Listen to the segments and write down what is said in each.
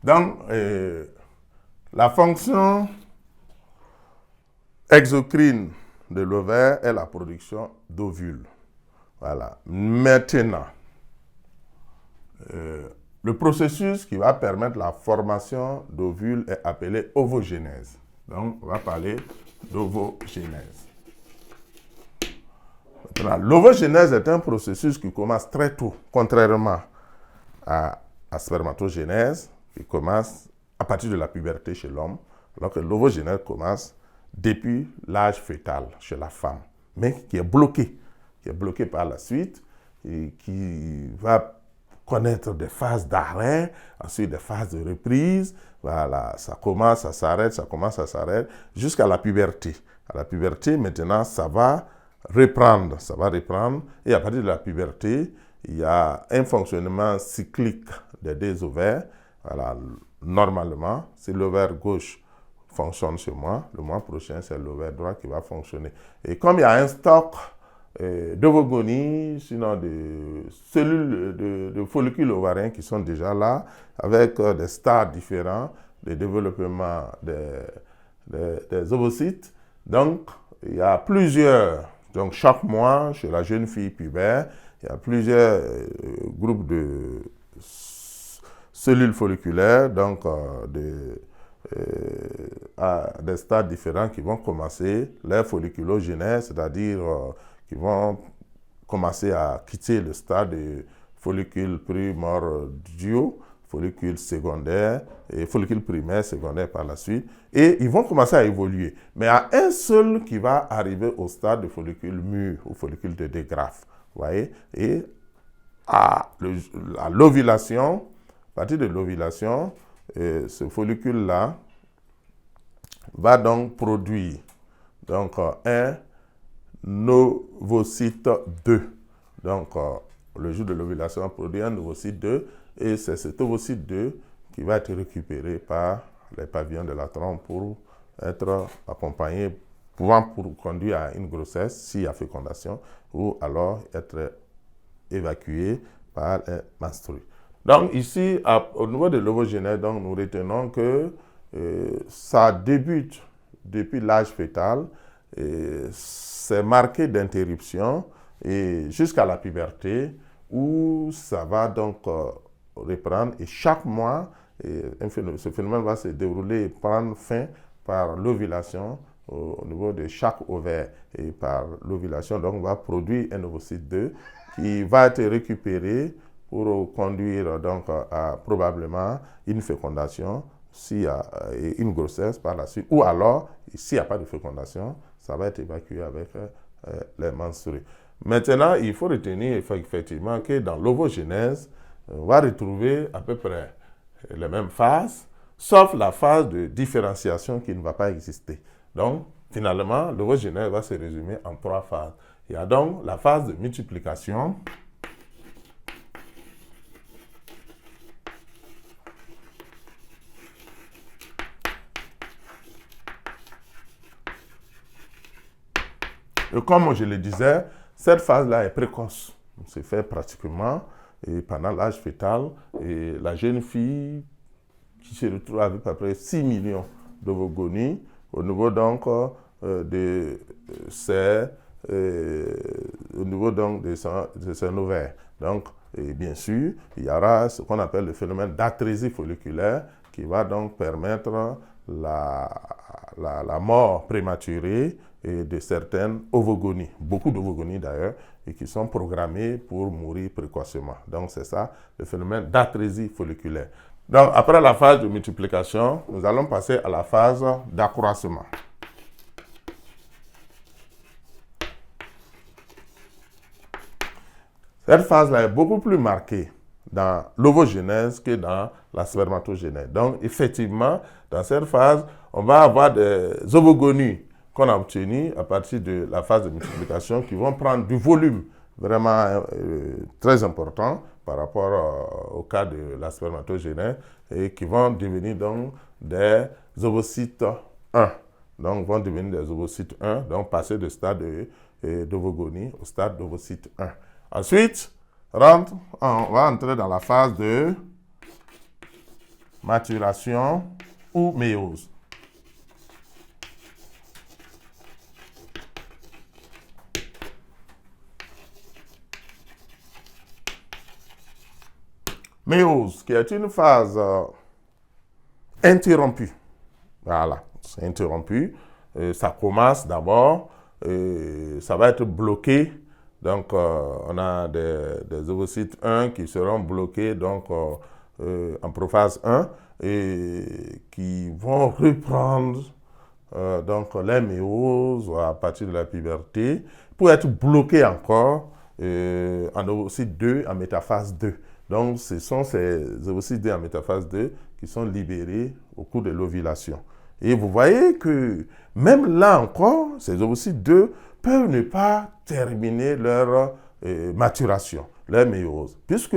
Donc, la fonction exocrine de l'ovaire est la production d'ovules. Voilà. Maintenant, le processus qui va permettre la formation d'ovules est appelé ovogénèse. Donc, on va parler d'ovogénèse. Maintenant, l'ovogénèse est un processus qui commence très tôt, contrairement à la spermatogénèse, qui commence à partir de la puberté chez l'homme, alors que l'ovogénèse commence depuis l'âge fœtal chez la femme, mais qui est bloqué par la suite et qui va connaître des phases d'arrêt, ensuite des phases de reprise. Voilà, ça commence, ça s'arrête, jusqu'à la puberté. À la puberté, maintenant, ça va reprendre, et à partir de la puberté, il y a un fonctionnement cyclique des deux ovaires. Voilà, normalement, si l'ovaire gauche fonctionne chez moi, le mois prochain, c'est l'ovaire droit qui va fonctionner. Et comme il y a un stock d'ovogonie, sinon de cellules, de follicules ovariens qui sont déjà là, avec des stades différents de développement des ovocytes. Donc, il y a plusieurs, donc chaque mois, chez la jeune fille pubère, il y a plusieurs groupes de cellules folliculaires, donc à des stades différents qui vont commencer leur folliculogénèse, c'est-à-dire qui vont commencer à quitter le stade de follicule primordiaux, follicule secondaire et follicule primaire, secondaire par la suite, et ils vont commencer à évoluer. Mais il y a un seul qui va arriver au stade de follicule mûr ou follicule de Degraaff, vous voyez, et à l'ovulation, à partir de l'ovulation, ce follicule-là va donc produire donc, un ovocyte 2. Donc, le jour de l'ovulation, on produit un ovocyte 2 et c'est cet ovocyte 2 qui va être récupéré par les pavillons de la trompe pour être accompagné, pouvant conduire à une grossesse s'il y a fécondation ou alors être évacué par un menstru. Donc ici, au niveau de l'ovogénèse, nous retenons que ça débute depuis l'âge fœtal, c'est marqué d'interruption et jusqu'à la puberté où ça va donc reprendre et chaque mois, ce phénomène va se dérouler et prendre fin par l'ovulation au niveau de chaque ovaire. Et par l'ovulation, donc, on va produire un ovocyte 2 qui va être récupéré pour conduire donc à probablement une fécondation s'il y a une grossesse par la suite, ou alors, s'il n'y a pas de fécondation, ça va être évacué avec les menstrues. Maintenant, il faut retenir effectivement que dans l'ovogénèse, on va retrouver à peu près les mêmes phases, sauf la phase de différenciation qui ne va pas exister. Donc, finalement, l'ovogénèse va se résumer en 3 phases. Il y a donc la phase de multiplication, et comme je le disais, cette phase-là est précoce. On se fait pratiquement pendant l'âge fœtal. Et la jeune fille qui se retrouve avec à peu près 6 millions d'ovogonies au niveau donc de ses ovaires. Donc, et bien sûr, il y aura ce qu'on appelle le phénomène d'atrésie folliculaire qui va donc permettre la mort prématurée et de certaines ovogonies, beaucoup d'ovogonies d'ailleurs, et qui sont programmées pour mourir précocement. Donc c'est ça, le phénomène d'atrésie folliculaire. Donc après la phase de multiplication, nous allons passer à la phase d'accroissement. Cette phase-là est beaucoup plus marquée dans l'ovogénèse que dans la spermatogénèse. Donc effectivement, dans cette phase, on va avoir des ovogonies qu'on a obtenues à partir de la phase de multiplication qui vont prendre du volume vraiment très important par rapport au cas de la spermatogénèse et qui vont devenir donc des ovocytes 1. Donc vont devenir des ovocytes 1, donc passer du stade d'ovogonie au stade d'ovocyte 1. Ensuite, on va entrer dans la phase de maturation ou méiose. Méiose, qui est une phase interrompue. Voilà, c'est interrompu. Ça commence d'abord, ça va être bloqué. Donc, on a des ovocytes 1 qui seront bloqués donc, en prophase 1 et qui vont reprendre donc, les méioses à partir de la puberté pour être bloqués encore en ovocyte 2 en métaphase 2. Donc, ce sont ces ovocytes 2 en métaphase 2 qui sont libérés au cours de l'ovulation. Et vous voyez que même là encore, ces ovocytes 2 peuvent ne pas terminer leur maturation, leur méiose. Puisque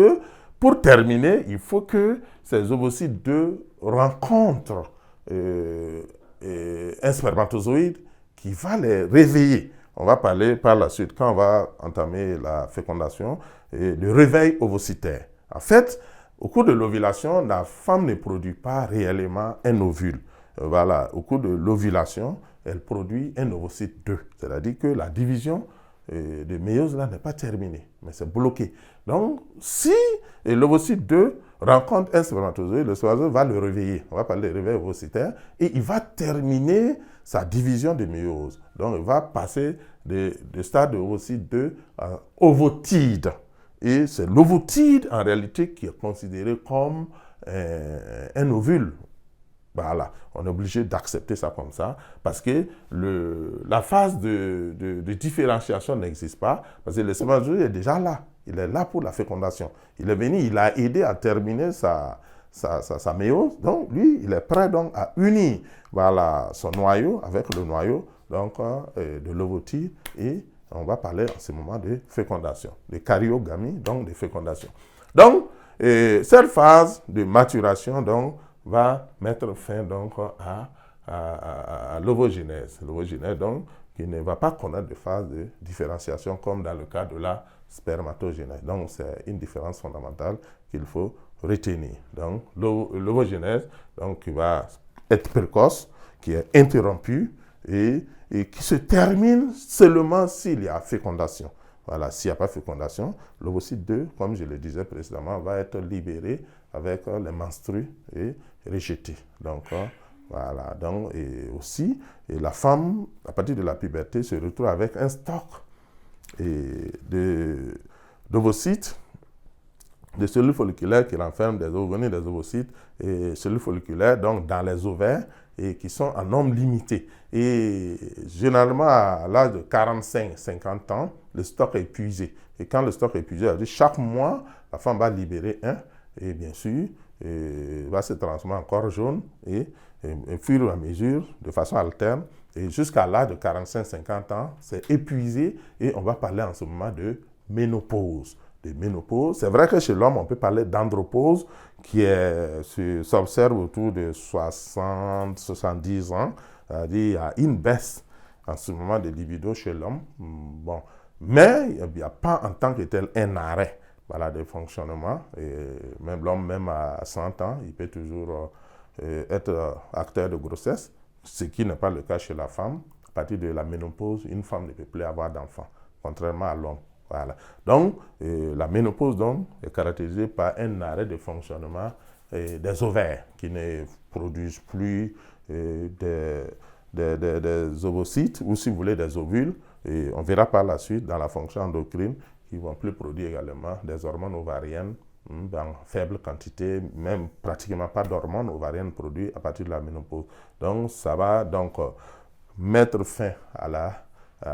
pour terminer, il faut que ces ovocytes 2 rencontrent un spermatozoïde qui va les réveiller. On va parler par la suite, quand on va entamer la fécondation, le réveil ovocytaire. En fait, au cours de l'ovulation, la femme ne produit pas réellement un ovule. Voilà, au cours de l'ovulation, elle produit un ovocyte 2. C'est-à-dire que la division de méiose là n'est pas terminée, mais c'est bloqué. Donc, si l'ovocyte 2 rencontre un spermatozoïde, le spermatozoïde va le réveiller. On va parler de réveil ovocytaire. Et il va terminer sa division de méiose. Donc, il va passer de stade de ovocyte 2 à ovotide. Et c'est l'ovotide, en réalité, qui est considéré comme un ovule. Voilà, on est obligé d'accepter ça comme ça, parce que la phase de différenciation n'existe pas, parce que le spermatozoïde est déjà là. Il est là pour la fécondation. Il est venu, il a aidé à terminer sa méiose. Donc, lui, il est prêt donc à unir voilà, son noyau avec le noyau donc, de l'ovotide et on va parler en ce moment de fécondation, de karyogamie, donc de fécondation. Donc, cette phase de maturation donc, va mettre fin donc, à l'ovogénèse. L'ovogénèse, donc, qui ne va pas connaître de phase de différenciation comme dans le cas de la spermatogénèse. Donc, c'est une différence fondamentale qu'il faut retenir. Donc, l'ovogénèse, donc, qui va être précoce, qui est interrompue et qui se termine seulement s'il y a fécondation. Voilà, s'il n'y a pas fécondation, l'ovocyte 2, comme je le disais précédemment, va être libéré avec les menstrues et rejeté. Donc, voilà. Donc, et aussi, la femme, à partir de la puberté, se retrouve avec un stock d'ovocytes, de cellules folliculaires qui renferment des ovocytes et cellules folliculaires donc, dans les ovaires et qui sont en nombre limité. Et généralement, à l'âge de 45-50 ans, le stock est épuisé. Et quand le stock est épuisé, chaque mois, la femme va libérer un. Et bien sûr, va se transformer en corps jaune et au fur et à mesure, de façon alterne, et jusqu'à l'âge de 45-50 ans, c'est épuisé et on va parler en ce moment de ménopause. C'est vrai que chez l'homme, on peut parler d'andropause qui s'observe autour de 60-70 ans, c'est-à-dire il y a une baisse en ce moment de libido chez l'homme. Bon. Mais il n'y a pas en tant que tel un arrêt. Voilà, de fonctionnement. Et même l'homme, même à 100 ans, il peut toujours être acteur de grossesse, ce qui n'est pas le cas chez la femme. À partir de la ménopause, une femme ne peut plus avoir d'enfant, contrairement à l'homme. Voilà. Donc, la ménopause donc, est caractérisée par un arrêt de fonctionnement des ovaires qui ne produisent plus des ovocytes ou, si vous voulez, des ovules. Et on verra par la suite dans la fonction endocrine qui ne vont plus produire également des hormones ovariennes dans faible quantité, même pratiquement pas d'hormones ovariennes produites à partir de la ménopause. Donc, ça va donc mettre fin à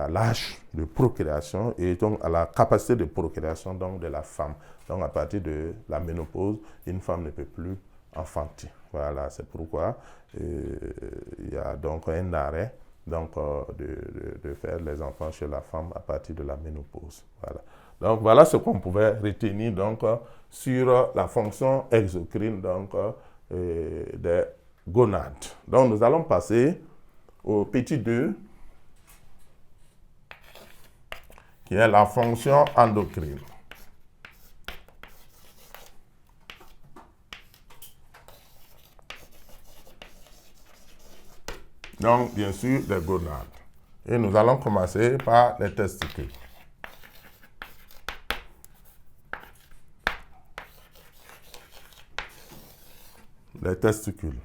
l'âge de procréation et donc à la capacité de procréation donc, de la femme. Donc, à partir de la ménopause, une femme ne peut plus enfanter. Voilà, c'est pourquoi il y a donc un arrêt donc, de faire les enfants chez la femme à partir de la ménopause. Voilà. Donc, voilà ce qu'on pouvait retenir donc, sur la fonction exocrine donc, des gonades. Donc, nous allons passer au petit 2, qui est la fonction endocrine. Donc, bien sûr, les gonades. Et nous allons commencer par les testicules. Les testicules.